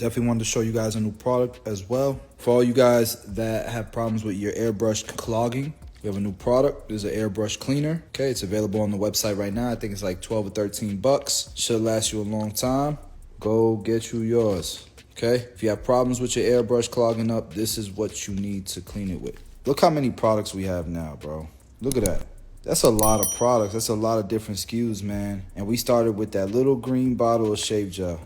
Definitely wanted to show you guys a new product as well. For all you guys that have problems with your airbrush clogging, we have a new product. There's an airbrush cleaner. Okay, it's available on the website right now. I think it's like 12 or 13 bucks. Should last you a long time. Go get you yours. Okay, if you have problems with your airbrush clogging up, this is what you need to clean it with. Look how many products we have now, bro. Look at that. That's a lot of products. That's a lot of different SKUs, man. And we started with that little green bottle of shave gel.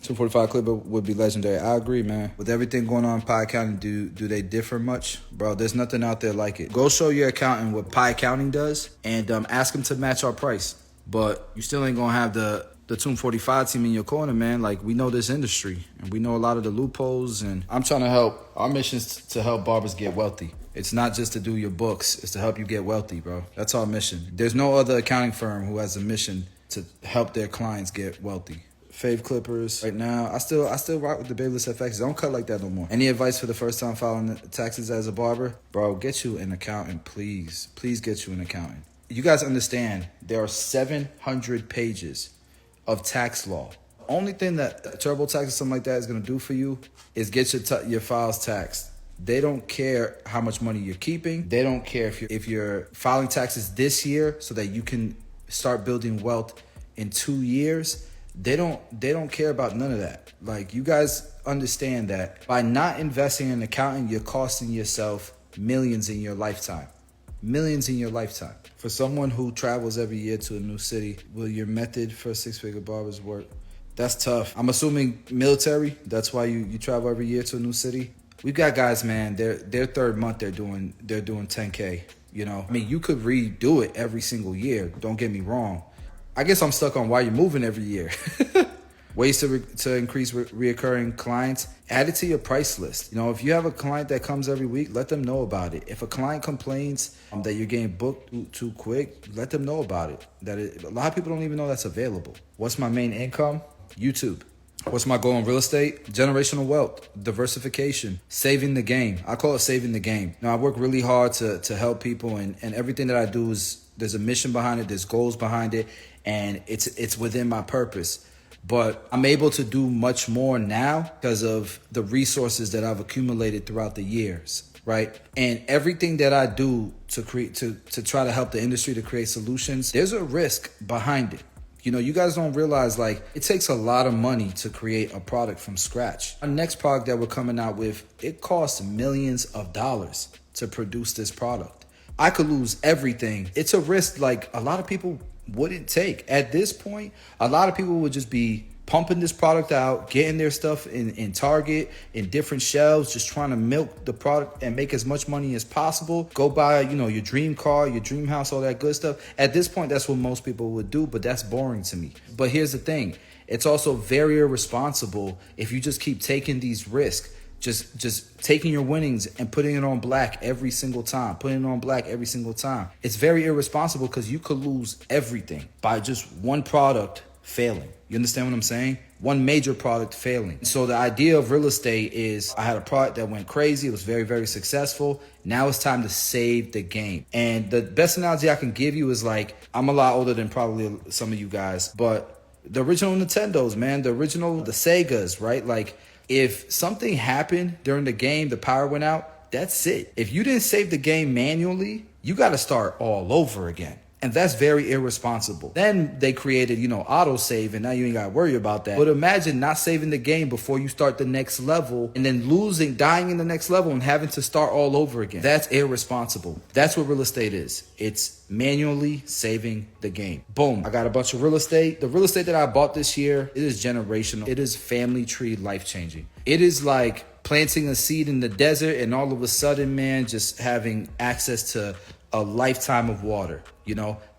.245 clipper would be legendary. I agree, man. With everything going on in pie accounting, do they differ much? Bro, there's nothing out there like it. Go show your accountant what pie accounting does and ask him to match our price. But you still ain't gonna have the .245 team in your corner, man. Like, we know this industry and we know a lot of the loopholes, and I'm trying to help. Our mission is to help barbers get wealthy. It's not just to do your books. It's to help you get wealthy, bro. That's our mission. There's no other accounting firm who has a mission to help their clients get wealthy. Fave clippers right now. I still rock with the Babyliss FX. Don't cut like that no more. Any advice for the first time filing taxes as a barber? Bro, get you an accountant, please. Please get you an accountant. You guys understand there are 700 pages of tax law. Only thing that TurboTax or something like that is gonna do for you is get your files taxed. They don't care how much money you're keeping. They don't care if you're filing taxes this year so that you can start building wealth in 2 years. They don't care about none of that. Like, you guys understand that by not investing in an accountant, you're costing yourself millions in your lifetime. Millions in your lifetime. For someone who travels every year to a new city, will your method for six-figure barbers work? That's tough. I'm assuming military. That's why you travel every year to a new city. We've got guys, man, their third month they're doing 10K. You know, I mean, you could redo it every single year. Don't get me wrong. I guess I'm stuck on why you're moving every year. Ways to increase reoccurring clients. Add it to your price list. You know, if you have a client that comes every week, let them know about it. If a client complains that you're getting booked too quick, let them know about it. A lot of people don't even know that's available. What's my main income? YouTube. What's my goal in real estate? Generational wealth, diversification, saving the game. I call it saving the game. Now, I work really hard to help people, and everything that I do there's a mission behind it, there's goals behind it, and it's within my purpose. But I'm able to do much more now because of the resources that I've accumulated throughout the years, right? And everything that I do to try to help the industry to create solutions, there's a risk behind it. You know, you guys don't realize, like, it takes a lot of money to create a product from scratch. Our next product that we're coming out with, it costs millions of dollars to produce this product. I could lose everything. It's a risk like a lot of people wouldn't take. At this point, a lot of people would just be pumping this product out, getting their stuff in Target, in different shelves, just trying to milk the product and make as much money as possible. Go buy, your dream car, your dream house, all that good stuff. At this point, that's what most people would do, but that's boring to me. But here's the thing. It's also very irresponsible if you just keep taking these risks. Just taking your winnings and putting it on black every single time. It's very irresponsible because you could lose everything by just one product failing. You understand what I'm saying? One major product failing. So the idea of real estate is I had a product that went crazy. It was very, very successful. Now it's time to save the game. And the best analogy I can give you is, like, I'm a lot older than probably some of you guys, but the original Nintendos, man, the Segas, right? Like, if something happened during the game, the power went out, that's it. If you didn't save the game manually, you got to start all over again. And that's very irresponsible. Then they created, autosave, and now you ain't got to worry about that. But imagine not saving the game before you start the next level and then dying in the next level and having to start all over again. That's irresponsible. That's what real estate is. It's manually saving the game. Boom. I got a bunch of real estate. The real estate that I bought this year, it is generational. It is family tree life-changing. It is like planting a seed in the desert and all of a sudden, man, just having access to a lifetime of water.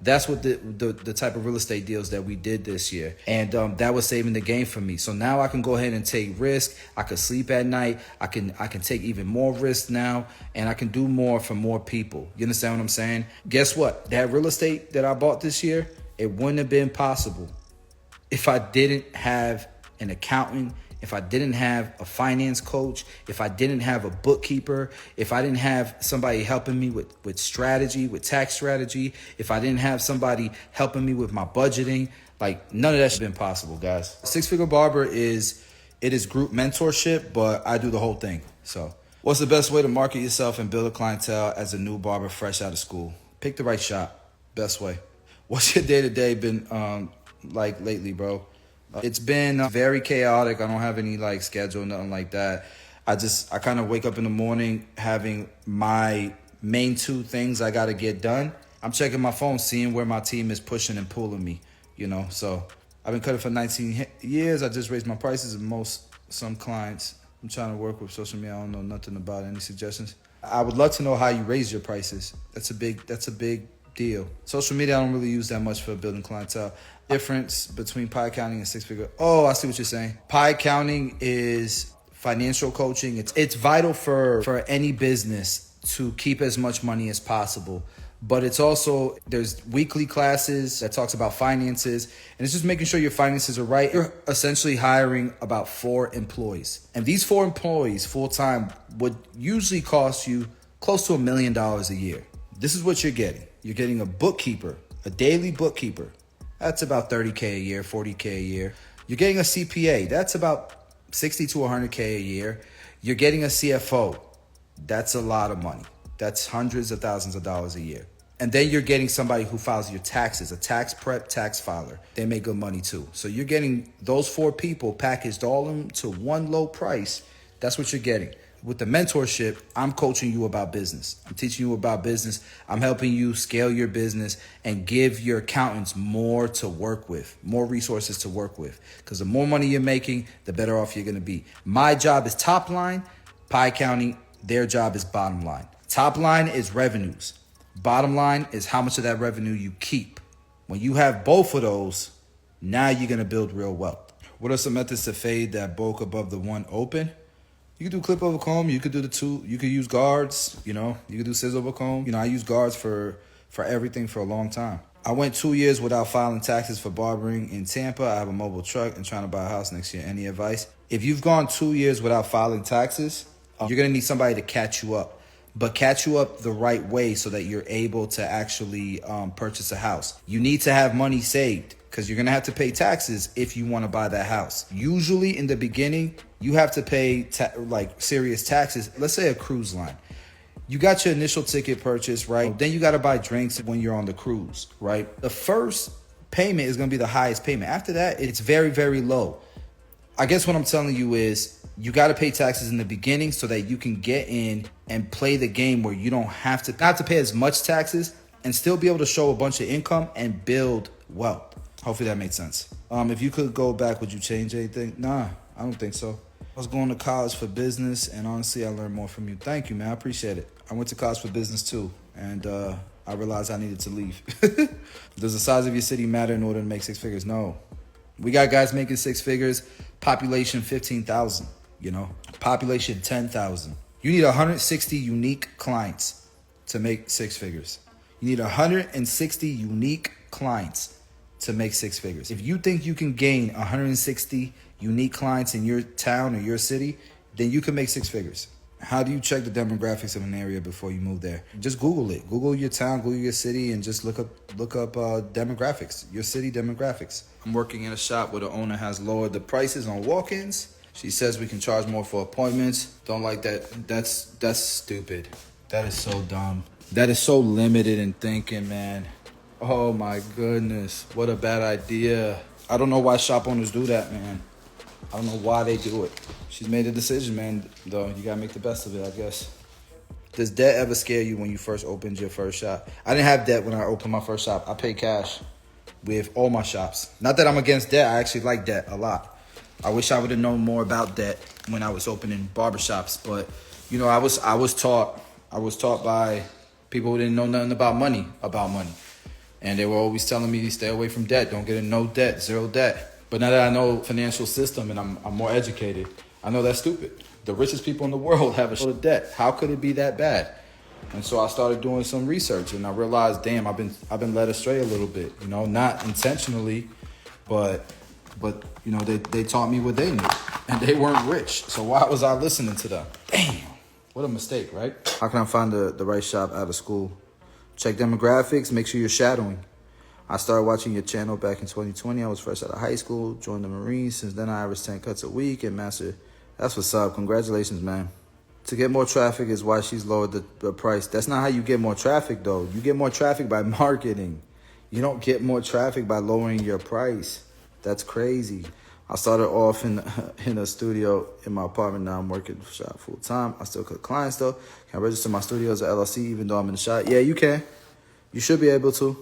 That's what the type of real estate deals that we did this year. And that was saving the game for me. So now I can go ahead and take risk. I can sleep at night. I can take even more risk now, and I can do more for more people. You understand what I'm saying? Guess what? That real estate that I bought this year, it wouldn't have been possible if I didn't have an accountant if I didn't have a finance coach, if I didn't have a bookkeeper, if I didn't have somebody helping me with strategy, with tax strategy, if I didn't have somebody helping me with my budgeting, like none of that should have been possible, guys. Six Figure Barber is group mentorship, but I do the whole thing. So what's the best way to market yourself and build a clientele as a new barber fresh out of school? Pick the right shop. Best way. What's your day-to-day been like lately, bro? It's been very chaotic. I don't have any like schedule, nothing like that. I kind of wake up in the morning having my main two things I got to get done. I'm checking my phone, seeing where my team is pushing and pulling me, So I've been cutting for 19 years. I just raised my prices in some clients. I'm trying to work with social media. I don't know nothing about it. Any suggestions? I would love to know how you raise your prices. That's a big deal. Social media, I don't really use that much for building clientele. Difference between pie counting and six figure. Oh, I see what you're saying. Pie counting is financial coaching. It's vital for any business to keep as much money as possible. But it's also, there's weekly classes that talks about finances, and it's just making sure your finances are right. You're essentially hiring about 4 employees. And these 4 employees full-time would usually cost you close to $1 million a year. This is what you're getting. You're getting a bookkeeper, a daily bookkeeper. That's about $30K a year, $40K a year. You're getting a CPA. That's about $60 to $100K a year. You're getting a CFO. That's a lot of money. That's hundreds of thousands of dollars a year. And then you're getting somebody who files your taxes, a tax prep tax filer. They make good money too. So you're getting those 4 people packaged all into one low price. That's what you're getting. With the mentorship, I'm coaching you about business. I'm teaching you about business. I'm helping you scale your business and give your accountants more to work with, more resources to work with. Because the more money you're making, the better off you're going to be. My job is top line. Pie counting, their job is bottom line. Top line is revenues. Bottom line is how much of that revenue you keep. When you have both of those, now you're going to build real wealth. What are some methods to fade that bulk above the one open? You could do clip over comb. You could do the 2. You could use guards. You could do scissor over comb. I use guards for everything for a long time. I went 2 years without filing taxes for barbering in Tampa. I have a mobile truck and trying to buy a house next year. Any advice? If you've gone 2 years without filing taxes, you're going to need somebody to catch you up. But catch you up the right way so that you're able to actually purchase a house. You need to have money saved because you're going to have to pay taxes if you want to buy that house. Usually in the beginning, you have to pay serious taxes. Let's say a cruise line. You got your initial ticket purchase, right? Then you got to buy drinks when you're on the cruise, right? The first payment is going to be the highest payment. After that, it's very, very low. I guess what I'm telling you is you got to pay taxes in the beginning so that you can get in and play the game where you don't have to pay as much taxes and still be able to show a bunch of income and build wealth. Hopefully that makes sense. If you could go back, would you change anything? Nah, I don't think so. I was going to college for business, and honestly, I learned more from you. Thank you, man. I appreciate it. I went to college for business too, and I realized I needed to leave. Does the size of your city matter in order to make 6 figures? No. We got guys making 6 figures, population 15,000, population 10,000. You need 160 unique clients to make 6 figures. You need 160 unique clients to make 6 figures. If you think you can gain 160 unique clients in your town or your city, then you can make 6 figures. How do you check the demographics of an area before you move there? Just Google it. Google your town, Google your city, and just look up demographics, your city demographics. I'm working in a shop where the owner has lowered the prices on walk-ins. She says we can charge more for appointments. Don't like that. That's stupid. That is so dumb. That is so limited in thinking, man. Oh my goodness. What a bad idea. I don't know why shop owners do that, man. I don't know why they do it. She's made a decision, man, though. You gotta make the best of it, I guess. Does debt ever scare you when you first opened your first shop? I didn't have debt when I opened my first shop. I paid cash with all my shops. Not that I'm against debt. I actually like debt a lot. I wish I would have known more about debt when I was opening barbershops. But, I was taught by people who didn't know nothing about money. And they were always telling me to stay away from debt. Don't get in no debt, 0 debt. But now that I know financial system and I'm more educated, I know that's stupid. The richest people in the world have a lot of debt. How could it be that bad? And so I started doing some research and I realized, damn, I've been led astray a little bit, not intentionally, but But, you know, they taught me what they knew. And they weren't rich. So why was I listening to them? Damn. What a mistake, right? How can I find the right shop out of school? Check demographics. Make sure you're shadowing. I started watching your channel back in 2020. I was fresh out of high school, joined the Marines. Since then, I averaged 10 cuts a week and mastered. That's what's up. Congratulations, man. To get more traffic is why she's lowered the price. That's not how you get more traffic, though. You get more traffic by marketing. You don't get more traffic by lowering your price. That's crazy. I started off in a studio in my apartment. Now I'm working shop full time. I still cut clients though. Can I register my studio as an LLC even though I'm in the shop? Yeah, you can. You should be able to.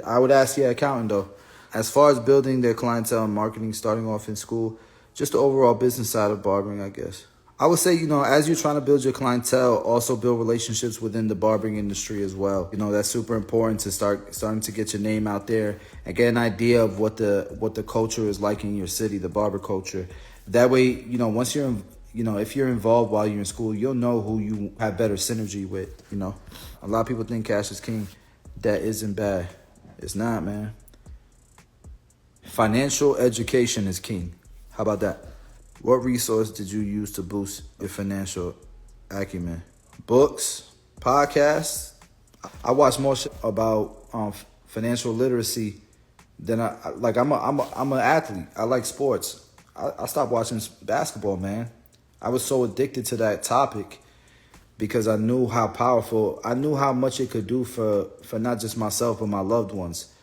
I would ask your accountant though. As far as building their clientele and marketing, starting off in school, just the overall business side of barbering, I guess. I would say, you know, as you're trying to build your clientele, also build relationships within the barbering industry as well. You know, that's super important to starting to get your name out there and get an idea of what the culture is like in your city, the barber culture. That way, you know, once you're, if you're involved while you're in school, you'll know who you have better synergy with, you know. A lot of people think cash is king. That isn't bad. It's not, man. Financial education is king. How about that? What resource did you use to boost your financial acumen? Books, podcasts. I watch more about financial literacy than I'm an athlete. I like sports. I stopped watching basketball, man. I was so addicted to that topic because I knew how powerful, I knew how much it could do for not just myself but my loved ones.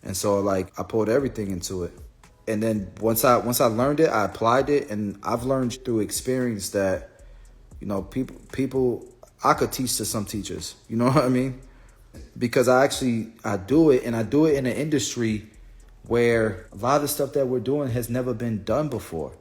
And so I poured everything into it. And then once I learned it, I applied it, and I've learned through experience that, you know, people I could teach to some teachers. You know what I mean? Because I do it, and I do it in an industry where a lot of the stuff that we're doing has never been done before.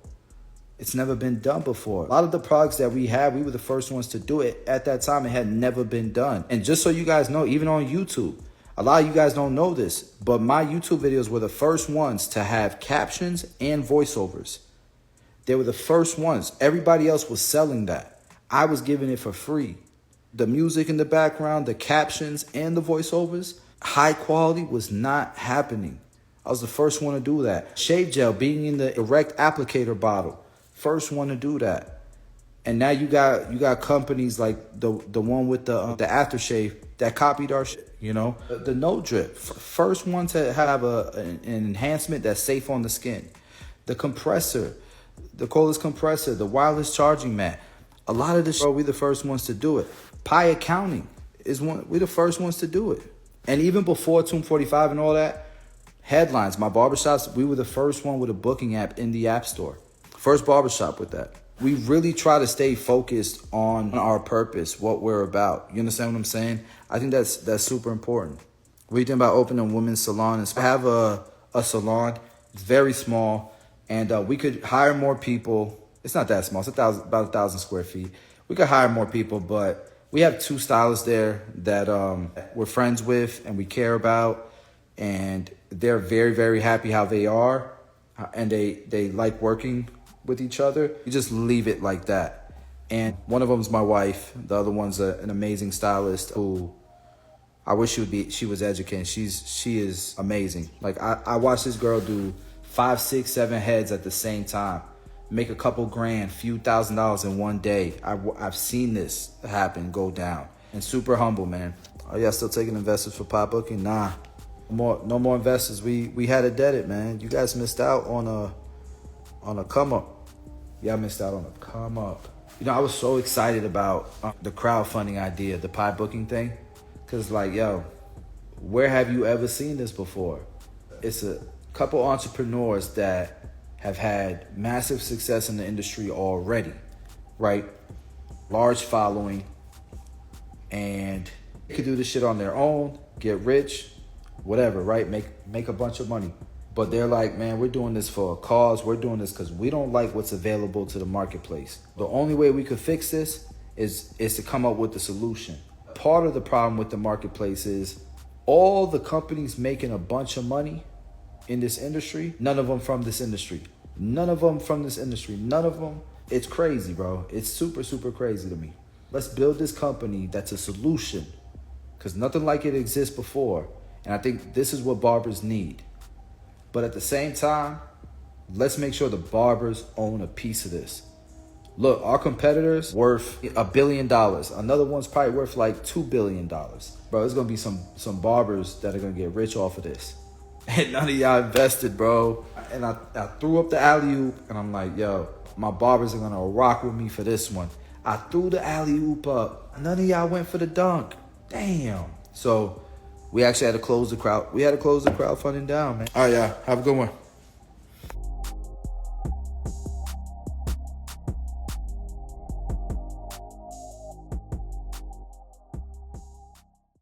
It's never been done before. A lot of the products that we have, we were the first ones to do it. At that time, it had never been done. And just so you guys know, even on YouTube, a lot of you guys don't know this, but my YouTube videos were the first ones to have captions and voiceovers. They were the first ones. Everybody else was selling that. I was giving it for free. The music in the background, the captions, and the voiceovers, high quality was not happening. I was the first one to do that. Shave gel being in the erect applicator bottle, first one to do that. And now you got companies like the one with the aftershave that copied our shit, you know? The no drip, first one to have an enhancement that's safe on the skin. The compressor, the cordless compressor, the wireless charging mat. A lot of this, bro, we the first ones to do it. Pi accounting we the first ones to do it. And even before Tomb 45 and all that, headlines, my barbershops, we were the first one with a booking app in the App Store. First barbershop with that. We really try to stay focused on our purpose, what we're about. You understand what I'm saying? I think that's super important. What do you think about opening a women's salon? I have a salon. It's very small, and we could hire more people. It's not that small. It's about 1,000 square feet. We could hire more people, but we have 2 stylists there that we're friends with and we care about, and they're very, very happy how they are, and they like working with each other. You just leave it like that. And one of them's my wife. The other one's an amazing stylist who I wish she was educated. She is amazing. Like I watched this girl do 5, 6, 7 heads at the same time, make a couple grand, few $1,000s in one day. I've seen this happen, go down, and super humble, man. Are y'all still taking investors for pot booking? Nah, no more investors. We had it dead, man. You guys missed out on a come up. Y'all missed out on a come up. You know, I was so excited about the crowdfunding idea, the pie booking thing. Because, like, yo, where have you ever seen this before? It's a couple entrepreneurs that have had massive success in the industry already, right? Large following. And they could do this shit on their own, get rich, whatever, right? Make a bunch of money. But they're like, man, we're doing this for a cause. We're doing this because we don't like what's available to the marketplace. The only way we could fix this is to come up with the solution. Part of the problem with the marketplace is all the companies making a bunch of money in this industry, none of them from this industry. None of them from this industry. None of them. It's crazy, bro. It's super, super crazy to me. Let's build this company that's a solution because nothing like it exists before. And I think this is what barbers need. But at the same time, Let's make sure the barbers own a piece of this. Look, our competitors worth $1 billion. Another one's probably worth like $2 billion. Bro, there's gonna be some barbers that are gonna get rich off of this. And none of y'all invested, bro. And I threw up the alley-oop, and I'm like, yo, my barbers are gonna rock with me for this one. I threw the alley-oop up. None of y'all went for the dunk. Damn. So we actually had to close the crowd. We had to close the crowdfunding down, man. All right, y'all. Have a good one.